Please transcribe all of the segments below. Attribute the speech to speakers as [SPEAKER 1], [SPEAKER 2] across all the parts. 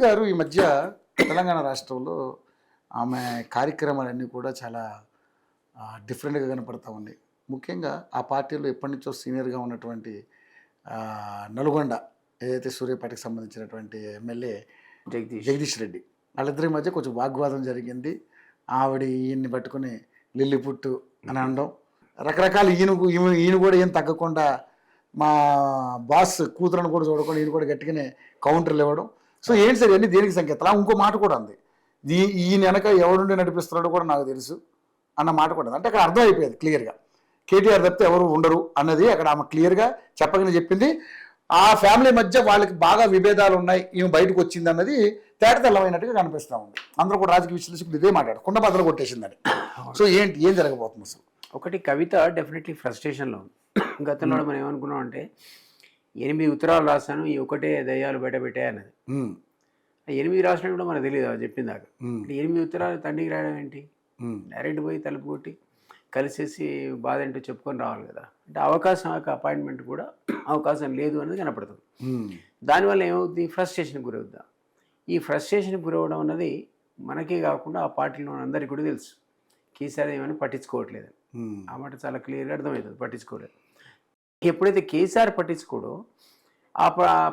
[SPEAKER 1] గారు ఈ మధ్య తెలంగాణ రాష్ట్రంలో ఆమె కార్యక్రమాలన్నీ కూడా చాలా డిఫరెంట్గా కనపడతా ఉన్నాయి. ముఖ్యంగా ఆ పార్టీలో ఎప్పటి నుంచో సీనియర్గా ఉన్నటువంటి నల్గొండ ఏదైతే సూర్యాపేటకి సంబంధించినటువంటి ఎమ్మెల్యే జగదీష్ రెడ్డి, వాళ్ళిద్దరి మధ్య కొంచెం వాగ్వాదం జరిగింది. ఆవిడ ఈయన్ని పట్టుకుని లిల్లి పుట్టు అని అనడం, రకరకాల ఈయన కూడా ఏం తగ్గకుండా మా బాస్ కూతురని కూడా చూడకుండా ఈయన కూడా గట్టిగానే కౌంటర్లు ఇవ్వడం. సో ఏంటి సార్ ఇవన్నీ దేనికి సంకేతాలు? ఇంకో మాట కూడా ఉంది, ఈయన వెనక ఎవరుండి నడిపిస్తున్నాడో కూడా నాకు తెలుసు అన్న మాట కూడా ఉంది. అంటే అక్కడ అర్థం అయిపోయింది క్లియర్గా, కేటీఆర్ తప్పితే ఎవరు ఉండరు అన్నది అక్కడ ఆమె క్లియర్గా చెప్పగానే చెప్పింది. ఆ ఫ్యామిలీ మధ్య వాళ్ళకి బాగా విభేదాలు ఉన్నాయి, ఈమె బయటకు వచ్చింది అన్నది తేటతెల్లమైనట్టుగా కనిపిస్తూ ఉంది. అందరూ కూడా రాజకీయ విశ్లేషకులు ఇదే మాట్లాడు, కుండ బద్దలు కొట్టేసిందని. సో ఏం జరగబోతుంది అసలు?
[SPEAKER 2] ఒకటి, కవిత డెఫినెట్లీ ఫ్రస్ట్రేషన్లో ఉంది. గతంలో మనం ఏమనుకున్నాం అంటే 8 ఉత్తరాలు రాశాను, ఈ ఒకటే దయ్యాలు బయట పెట్టాయి అన్నది. 8 రాసినట్టు కూడా మనకు తెలియదు అది చెప్పిందాక. 8 ఉత్తరాలు తండ్రికి రాయడం ఏంటి? డైరెక్ట్ పోయి తలుపు కొట్టి కలిసేసి బాధ ఏంటో చెప్పుకొని రావాలి కదా. అంటే అవకాశం, అపాయింట్మెంట్ కూడా అవకాశం లేదు అనేది కనపడుతుంది. దానివల్ల ఏమవుతుంది? ఫ్రస్ట్రేషన్కి గురవుద్దా. ఈ ఫ్రస్ట్రేషన్కి గురవడం అన్నది మనకే కాకుండా ఆ పార్టీలో అందరికీ కూడా తెలుసు. కేసీఆర్ ఏమైనా పట్టించుకోవట్లేదు, ఆ మాట చాలా క్లియర్గా అర్థమవుతుంది, పట్టించుకోలేదు. ఎప్పుడైతే కేసీఆర్ పట్టించుకోడో ఆ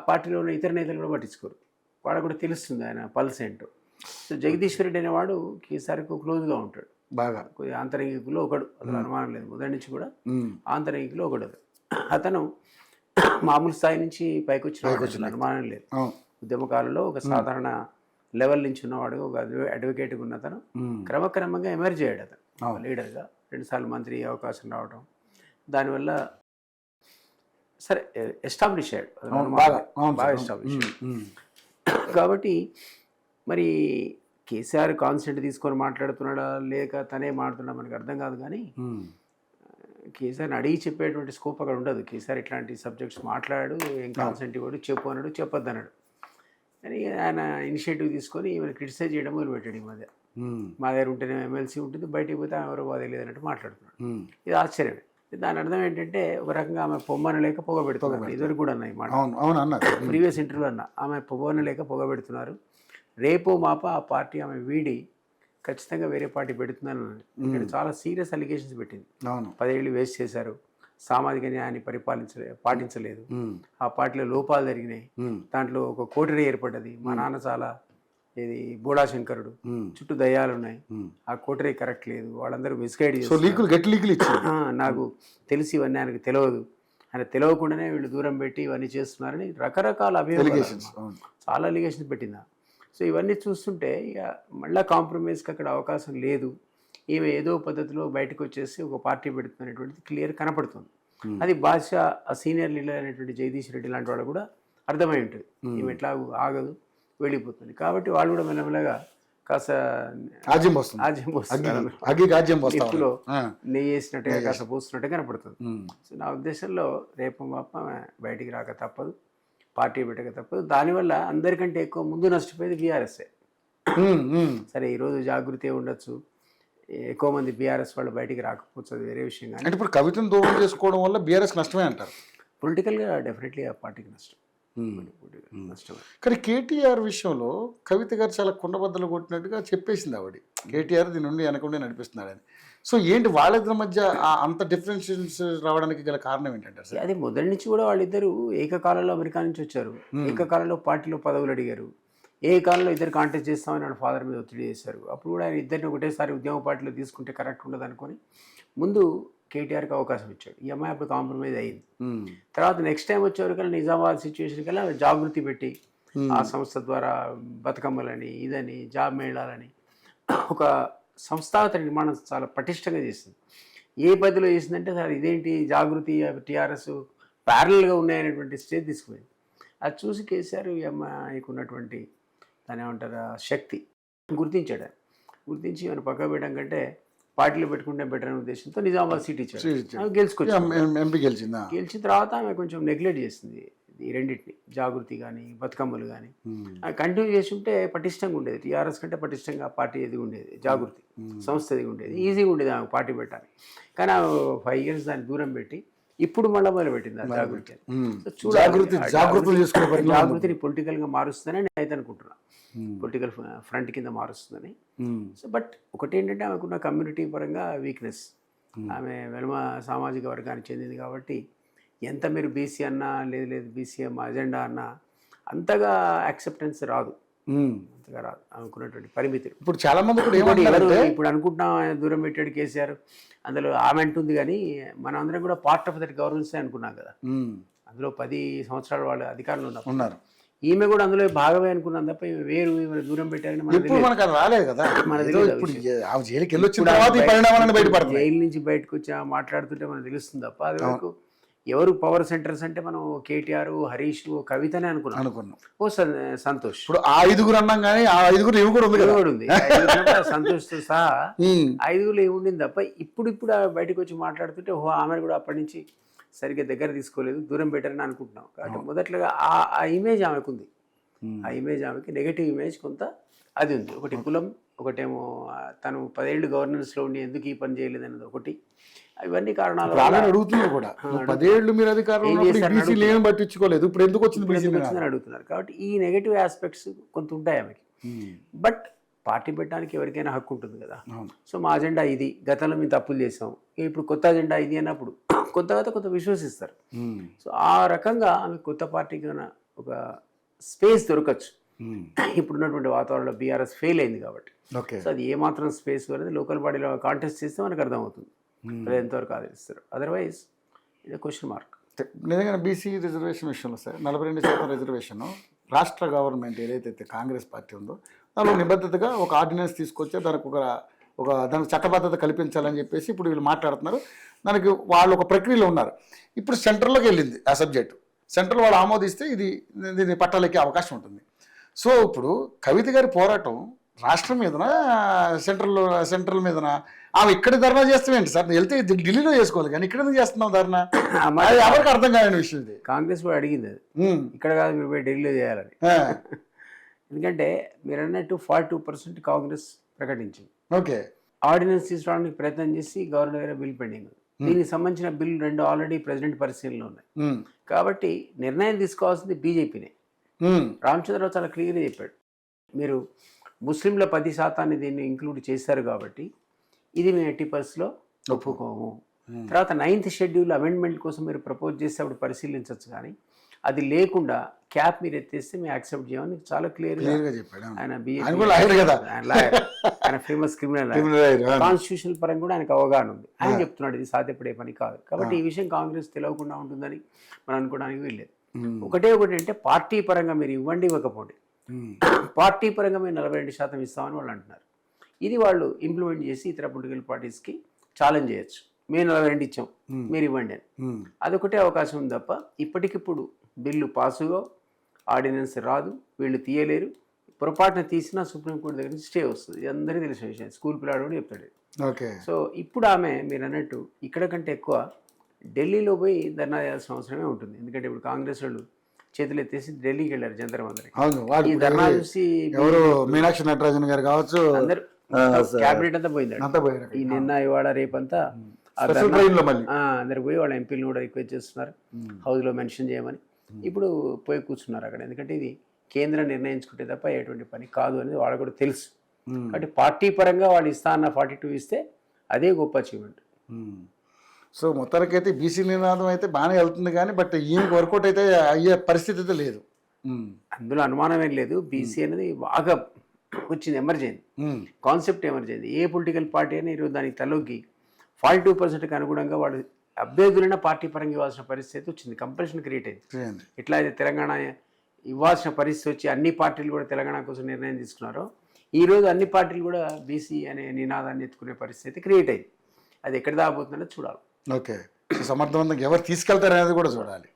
[SPEAKER 2] పార్టీలో ఉన్న ఇతర నేతలు కూడా పట్టించుకోరు, వాళ్ళకు కూడా తెలుస్తుంది ఆయన పల్స్ ఏంటో. సో జగదీష్ రెడ్డి అనేవాడు కేసీఆర్కు క్లోజ్గా ఉంటాడు, బాగా ఆంతరంగికులో ఒకడు, అసలు అనుమానం లేదు. మొదటి నుంచి కూడా ఆంతరంగికులో ఒకడు. అతను మామూలు స్థాయి నుంచి పైకి వచ్చిన అనుమానం లేదు. ఉద్యమకాలంలో ఒక సాధారణ లెవెల్ నుంచి ఉన్నవాడు, ఒక అడ్వకేట్గా ఉన్న అతను క్రమక్రమంగా ఎమర్జ్ అయ్యాడు. అతను లీడర్గా 2 సార్లు మంత్రి అవకాశం రావడం, దానివల్ల సరే ఎస్టాబ్లిష్ అయ్యాడు, బాగా ఎస్టాబ్లిష్ అయ్యాడు. కాబట్టి మరి కేసీఆర్ కాన్సెంట్ తీసుకొని మాట్లాడుతున్నాడా లేక తనే మాట్లాడుతున్నాడా మనకు అర్థం కాదు. కానీ కేసీఆర్ని అడిగి చెప్పేటువంటి స్కోప్ అక్కడ ఉండదు. కేసీఆర్ ఇట్లాంటి సబ్జెక్ట్స్ మాట్లాడాడు, ఏం కాన్సెంట్ ఇవ్వడు, చెప్పు అన్నాడు, చెప్పొద్దు అన్నాడు. కానీ ఆయన ఇనిషియేటివ్ తీసుకొని ఈమెను క్రిటిసైజ్ చేయడం మొదలుపెట్టాడు. ఈ మధ్య మా దగ్గర ఉంటేనే ఎమ్మెల్సీ ఉంటుంది, బయటికి పోతే ఎవరో బాధ లేదన్నట్టు మాట్లాడుతున్నాడు. ఇది ఆశ్చర్యమే. దాని అర్థం ఏంటంటే ఒక రకంగా ఆమె పొమ్మన లేక పొగ పెడుతున్నారు. ఇదివరకు కూడా అన్నాయి మాట, ప్రీవియస్ ఇంటర్వ్యూ అన్న, ఆమె పొగన లేక పొగ పెడుతున్నారు. రేపో మాప ఆ పార్టీ ఆమె వీడి ఖచ్చితంగా వేరే పార్టీ పెడుతుందని ఇక్కడ చాలా సీరియస్ అలిగేషన్స్ పెట్టింది. 10 ఏళ్ళు వేస్ట్ చేశారు, సామాజిక న్యాయాన్ని పాటించలేదు, ఆ పార్టీలో లోపాలు జరిగినాయి, దాంట్లో ఒక కోటరీ ఏర్పడ్డది, మా నాన్న చాలా ఇది బోడా శంకరుడు, చుట్టూ దయ్యాలు ఉన్నాయి, ఆ కోటరీ కరెక్ట్ లేదు, వాళ్ళందరూ మిస్గైడ్ చేస్తారు, నాకు తెలిసి ఇవన్నీ ఆయనకు తెలియదు, ఆయన తెలియకుండానే వీళ్ళు దూరం పెట్టి ఇవన్నీ చేస్తున్నారని రకరకాల అభియోగాలు, చాలా అలిగేషన్స్ పెట్టిందా. సో ఇవన్నీ చూస్తుంటే ఇక మళ్ళీ కాంప్రమైజ్కి అక్కడ అవకాశం లేదు, ఈమె ఏదో పద్ధతిలో బయటకు వచ్చేసి ఒక పార్టీ పెడుతున్నటువంటిది క్లియర్ కనపడుతుంది. అది బాద్షా ఆ సీనియర్ లీడర్ అనేటువంటి జగదీష్ రెడ్డి లాంటి వాళ్ళు కూడా అర్థమై ఉంటుంది, ఈమె ఎట్లా ఆగదు, వెళ్ళిపోతుంది. కాబట్టి వాళ్ళు కూడా మెల్లమెల్లగా కాస్త ఎత్తులో నెయ్యి వేసినట్టుగా కాస్త పోస్తున్నట్టుగా కనపడుతుంది. సో నా ఉద్దేశంలో రేపు మాప బయటికి రాక తప్పదు, పార్టీ పెట్టక తప్పదు. దానివల్ల అందరికంటే ఎక్కువ ముందు నష్టపోయేది బీఆర్ఎస్ఏ. సరే ఈరోజు జాగృతి ఉండొచ్చు, ఎక్కువ మంది బీఆర్ఎస్ వాళ్ళు బయటికి రాకపోవచ్చు, అది వేరే విషయం. కానీ
[SPEAKER 1] ఇప్పుడు కవితను దూరం చేసుకోవడం వల్ల బీఆర్ఎస్ నష్టమే అంటారు.
[SPEAKER 2] పొలిటికల్గా డెఫినెట్లీ ఆ పార్టీకి నష్టం.
[SPEAKER 1] కానీ కేటీఆర్ విషయంలో కవిత గారు చాలా కుండబద్దలు కొట్టినట్టుగా చెప్పేసింది ఆవిడ, కేటీఆర్ దీని నుండి వెనకుండి నడిపిస్తున్నాడని. సో ఏంటి వాళ్ళిద్దరి మధ్య అంత డిఫరెన్షియన్స్ రావడానికి గల కారణం ఏంటంటే?
[SPEAKER 2] అది మొదటి నుంచి కూడా వాళ్ళిద్దరూ ఏకకాలంలో అమెరికా నుంచి వచ్చారు, ఏకకాలంలో పార్టీలో పదవులు అడిగారు, ఏ కాలంలో ఇద్దరు కాంటెస్ట్ చేస్తామని వాళ్ళ ఫాదర్ మీద ఒత్తిడి చేశారు. అప్పుడు కూడా ఆయన ఇద్దరిని ఒకటేసారి ఉద్యమ పార్టీలో తీసుకుంటే కరెక్ట్ ఉండదు అనుకొని ముందు కేటీఆర్కి అవకాశం ఇచ్చాడు. ఈ అమ్మాయి అప్పుడు కాంప్రమైజ్ అయ్యింది. తర్వాత నెక్స్ట్ టైం వచ్చేవరకల్లా నిజామాబాద్ సిచ్యువేషన్ కల్లా జాగృతి పెట్టి ఆ సంస్థ ద్వారా బతుకమ్మలని, ఇదని, జాబ్ మేళాలని ఒక సంస్థాగత నిర్మాణం చాలా పటిష్టంగా చేసింది. ఏ పద్ధతిలో చేసిందంటే సార్ ఇదేంటి జాగృతి టీఆర్ఎస్ ప్యారల్గా ఉన్నాయనేటువంటి స్టేజ్ తీసుకుపోయింది. అది చూసి కేసీఆర్ ఈ అమ్మాయికి ఉన్నటువంటి దాని ఏమంటారు శక్తి గుర్తించాడు. గుర్తించి ఆయన పక్క పెట్టడం కంటే పార్టీలో పెట్టుకుంటే బెటర్ అనే ఉద్దేశంతో నిజామాబాద్ సీట్ ఇచ్చాడు, గెలిచిన తర్వాత ఆమె కొంచెం నెగ్లెక్ట్ చేసింది ఈ రెండింటిని, జాగృతి కానీ బతుకమ్మలు కానీ. కంటిన్యూ చేసి ఉంటే పటిష్టంగా ఉండేది, టీఆర్ఎస్ కంటే పటిష్టంగా పార్టీ ఎదిగి ఉండేది, జాగృతి సంస్థ ఎదిగి ఉండేది, ఈజీగా ఉండేది ఆమె పార్టీ పెట్టాలి. కానీ 5 years దాన్ని దూరం పెట్టి ఇప్పుడు మళ్ళీ మొదలుపెట్టింది ఆ జాగృతి అని. సో చూడాలి.
[SPEAKER 1] జాగృతి
[SPEAKER 2] ఆ
[SPEAKER 1] జాగృతులు చేసుకునే పరిణామం.
[SPEAKER 2] జాగృతిని పొలిటికల్గా మారుస్తుందని నేను అయితే అనుకుంటున్నాను. పొలిటికల్ ఫ్రంట్ కింద మారుస్తుందని. సో బట్ ఒకటి ఏంటంటే ఆమెకున్న కమ్యూనిటీ పరంగా వీక్నెస్. ఆమె వెలుమ సామాజిక వర్గానికి చెందింది కాబట్టి ఎంత మీరు బీసీ అన్నా లేదు బీసీఎం అజెండా అన్నా అంతగా యాక్సెప్టెన్స్ రాదు. అంతగా రాదు అనుకున్నటువంటి పరిమితులు.
[SPEAKER 1] ఇప్పుడు చాలా మంది కూడా
[SPEAKER 2] ఇంకోటి ఎవరు
[SPEAKER 1] ఏమంటారంటే
[SPEAKER 2] ఇప్పుడు అనుకుంటున్నాం ఆయన దూరం పెట్టాడు కేసీఆర్, అందులో ఆమె అంటుంది కానీ మనం అందరం కూడా పార్ట్ ఆఫ్ దట్ గవర్నెన్స్ అనుకున్నాం కదా. అందులో 10 సంవత్సరాలు వాళ్ళ అధికారంలో
[SPEAKER 1] ఉన్నారు.
[SPEAKER 2] ఈమె కూడా అందులో భాగమే అనుకున్నాం తప్ప ఈమె వేరు ఈమె దూరం పెట్టారని మనకు
[SPEAKER 1] ఇప్పుడు మనకు అది రాలేదు కదా.
[SPEAKER 2] మనకు
[SPEAKER 1] ఏదో
[SPEAKER 2] తెలియదు ఆ
[SPEAKER 1] ఇప్పుడు
[SPEAKER 2] విషయం.
[SPEAKER 1] ఆ జైలుకి వెళ్ళి వచ్చిన తర్వాత ఈ పరిణామాలను బయటపడుతుంది.
[SPEAKER 2] జైలు నుంచి బయటకు వచ్చి మాట్లాడుతుంటే మనకు తెలుస్తుంది తప్ప అది వరకు ఎవరు పవర్ సెంటర్స్ అంటే మనం కేటీఆర్, హరీష్, కవితనే అనుకున్నాం. ఓ సంతోష్.
[SPEAKER 1] ఇప్పుడు ఆ 5 అన్నాం కానీ ఆ 5 ఇవి కూడా ఉంది కదా.
[SPEAKER 2] కూడా ఉంది. సంతోష్తో సహా 5 ఏమి ఉండింది తప్ప ఇప్పుడు బయటకు వచ్చి మాట్లాడుతుంటే ఓహో ఆమె కూడా అప్పటి నుంచి సరిగ్గా దగ్గర తీసుకోలేదు, దూరం పెట్టారని అనుకుంటున్నాం. కాబట్టి మొదట్లుగా ఆ ఇమేజ్ ఆమెకు ఉంది. ఆ ఇమేజ్ ఆమెకి నెగటివ్ ఇమేజ్ కొంత అది ఉంది. ఒకటి కులం, ఒకటేమో తను 10 ఏళ్ళు గవర్నెన్స్లో ఉండి ఎందుకు ఈ పని చేయలేదు అనేది ఒకటి. ఇవన్నీ కారణాలు
[SPEAKER 1] అడుగుతున్నారు కూడా. 10 ఏళ్ళు మీరు అధికారంలో ఏం పట్టించుకోలేదు, ఇప్పుడు ఎందుకు వచ్చింది
[SPEAKER 2] అడుగుతున్నారు. కాబట్టి ఈ నెగటివ్ ఆస్పెక్ట్స్ కొంత ఉంటాయి ఆమెకి. బట్ పార్టీ పెట్టడానికి ఎవరికైనా హక్కు ఉంటుంది కదా. సో మా అజెండా ఇది, గతంలో మేము తప్పులు చేసాం, ఇప్పుడు కొత్త అజెండా ఇది అన్నప్పుడు కొంత విశ్వసిస్తారు. సో ఆ రకంగా ఆమె కొత్త పార్టీకి ఒక స్పేస్ దొరకచ్చు. ఇప్పుడున్నటువంటి వాతావరణంలో బీఆర్ఎస్ ఫెయిల్ అయింది కాబట్టి. సో అది ఏమాత్రం స్పేస్ అనేది లోకల్ బాడీలో కాంటెస్ట్ చేస్తే మనకు అర్థమవుతుంది ఎంతవరకు ఆదరిస్తారు. అదర్వైజ్ ఇది క్వశ్చన్ మార్క్.
[SPEAKER 1] నిజంగా బీసీ రిజర్వేషన్ విషయంలో సార్ 42% రిజర్వేషన్ రాష్ట్ర గవర్నమెంట్ ఏదైతే కాంగ్రెస్ పార్టీ ఉందో దానిలో నిబద్ధతగా ఒక ఆర్డినెన్స్ తీసుకొచ్చే దానికి దానికి చట్టబద్ధత కల్పించాలని చెప్పేసి ఇప్పుడు వీళ్ళు మాట్లాడుతున్నారు. దానికి వాళ్ళు ఒక ప్రక్రియలో ఉన్నారు. ఇప్పుడు సెంట్రల్లోకి వెళ్ళింది ఆ సబ్జెక్టు. సెంట్రల్ వాళ్ళు ఆమోదిస్తే దీన్ని పట్టాలెక్కే అవకాశం ఉంటుంది. సో ఇప్పుడు కవిత గారి పోరాటం రాష్ట్రం మీదనా సెంట్రల్ మీదనా? ఆమె ఇక్కడ ధర్నా చేస్తామేంటి సార్? వెళ్తే ఢిల్లీలో చేసుకోవాలి కానీ ఇక్కడ ఎందుకు చేస్తున్నాం ధర్నా? ఎవరికి అర్థం కాని విషయం ఇది.
[SPEAKER 2] కాంగ్రెస్ కూడా అడిగింది అది, ఇక్కడ కాదు మీరు పోయి ఢిల్లీలో చేయాలని. ఎందుకంటే మీరు అన్నట్టు 42% కాంగ్రెస్ ప్రకటించింది.
[SPEAKER 1] ఓకే,
[SPEAKER 2] ఆర్డినెన్స్ తీసుకోవడానికి ప్రయత్నం చేసి గవర్నర్ దగ్గర బిల్ పెండింగ్. దీనికి సంబంధించిన బిల్లు 2 ఆల్రెడీ ప్రెసిడెంట్ పరిశీలనలో ఉన్నాయి. కాబట్టి నిర్ణయం తీసుకోవాల్సింది బీజేపీనే. రామచంద్రరావు చాలా క్లియర్గా చెప్పాడు, మీరు ముస్లింల 10% దీన్ని ఇంక్లూడ్ చేశారు కాబట్టి ఇది మేము 80%లో ఒప్పుకోము. తర్వాత 9th షెడ్యూల్ అమెండ్మెంట్ కోసం మీరు ప్రపోజ్ చేస్తే అప్పుడు పరిశీలించవచ్చు, కానీ అది లేకుండా క్యాప్ మీరు ఎత్తేస్తే మేము యాక్సెప్ట్ చేయమని చాలా క్లియర్గా చెప్పాడు. ఆయన ఫేమస్ క్రిమినల్, కాన్స్టిట్యూషన్ పరంగా కూడా ఆయనకు అవగాహన ఉంది. ఆయన చెప్తున్నాడు ఇది సాధ్యపడే పని కాదు. కాబట్టి ఈ విషయం కాంగ్రెస్ తెలియకుండా ఉంటుందని మనం అనుకోవడానికి వీల్లేదు. ఒకటి అంటే పార్టీ పరంగా మీరు ఇవ్వకపోండి, పార్టీ పరంగా మేము 42% ఇస్తామని వాళ్ళు అంటున్నారు. ఇది వాళ్ళు ఇంప్లిమెంట్ చేసి ఇతర పొలిటికల్ పార్టీస్కి ఛాలెంజ్ చేయొచ్చు, మేము 42 ఇచ్చాం మీరు ఇవ్వండి అని. అదొకటే అవకాశం ఉంది తప్ప ఇప్పటికిప్పుడు బిల్లు పాసుగా ఆర్డినెన్స్ రాదు, వీళ్ళు తీయలేరు. పొరపాటున తీసినా సుప్రీంకోర్టు దగ్గర నుంచి స్టే వస్తుంది. ఇది అందరికీ తెలిసిన విషయం, స్కూల్ పిల్లాడు కూడా చెప్తాడు. సో ఇప్పుడు ఆమె మీరు అన్నట్టు ఇక్కడ కంటే ఎక్కువ ఢిల్లీలో పోయి ధర్నా చేయాల్సిన అవసరమే ఉంటుంది. ఎందుకంటే ఇప్పుడు కాంగ్రెస్ వాళ్ళు చేతులు ఎత్తేసి ఢిల్లీకి వెళ్ళారు జంతర్ మంతర్కి. ఈ ధర్నా చూసి
[SPEAKER 1] మీనాక్షి నటరాజన్ గారు కావచ్చు,
[SPEAKER 2] అందరు క్యాబినెట్ అంతా పోయింది. ఈ నిన్న ఇవాళ రేపంతా అందరు పోయి వాళ్ళ ఎంపీలను కూడా రిక్వెస్ట్ చేస్తున్నారు హౌస్లో మెన్షన్ చేయమని. ఇప్పుడు పోయి కూర్చున్నారు అక్కడ. ఎందుకంటే ఇది కేంద్రం నిర్ణయించుకుంటే తప్ప ఎటువంటి పని కాదు అనేది వాళ్ళకు కూడా తెలుసు. కాబట్టి పార్టీ పరంగా వాళ్ళు ఇస్తా అన్న 42 ఇస్తే అదే గొప్ప అచీవ్మెంట్.
[SPEAKER 1] సో మొత్తానికైతే బీసీ నినాదం అయితే బాగానే వెళ్తుంది కానీ బట్ ఈయనకి వర్కౌట్ అయితే అయ్యే పరిస్థితి అయితే లేదు.
[SPEAKER 2] అందులో అనుమానం ఏం లేదు. బీసీ అనేది బాగా వచ్చింది, ఎమర్జెంట్ కాన్సెప్ట్, ఎమర్జెంట్. ఏ పొలిటికల్ పార్టీ అయినా ఈరోజు దానికి తలొగ్గి 42%కి అనుగుణంగా వాళ్ళు అభ్యర్థులైనా పార్టీ పరంగా ఇవ్వాల్సిన పరిస్థితి వచ్చింది. కంపల్షన్ క్రియేట్ అయింది. ఎట్లా అయితే తెలంగాణ ఇవ్వాల్సిన పరిస్థితి వచ్చి అన్ని పార్టీలు కూడా తెలంగాణ కోసం నిర్ణయం తీసుకున్నారో ఈరోజు అన్ని పార్టీలు కూడా బీసీ అనే నినాదాన్ని ఎత్తుకునే పరిస్థితి క్రియేట్ అయింది. అది ఎక్కడ దాబోతుందో చూడాలి.
[SPEAKER 1] ఓకే, సమర్థవంతంగా ఎవరు తీసుకెళ్తారనేది కూడా చూడాలి.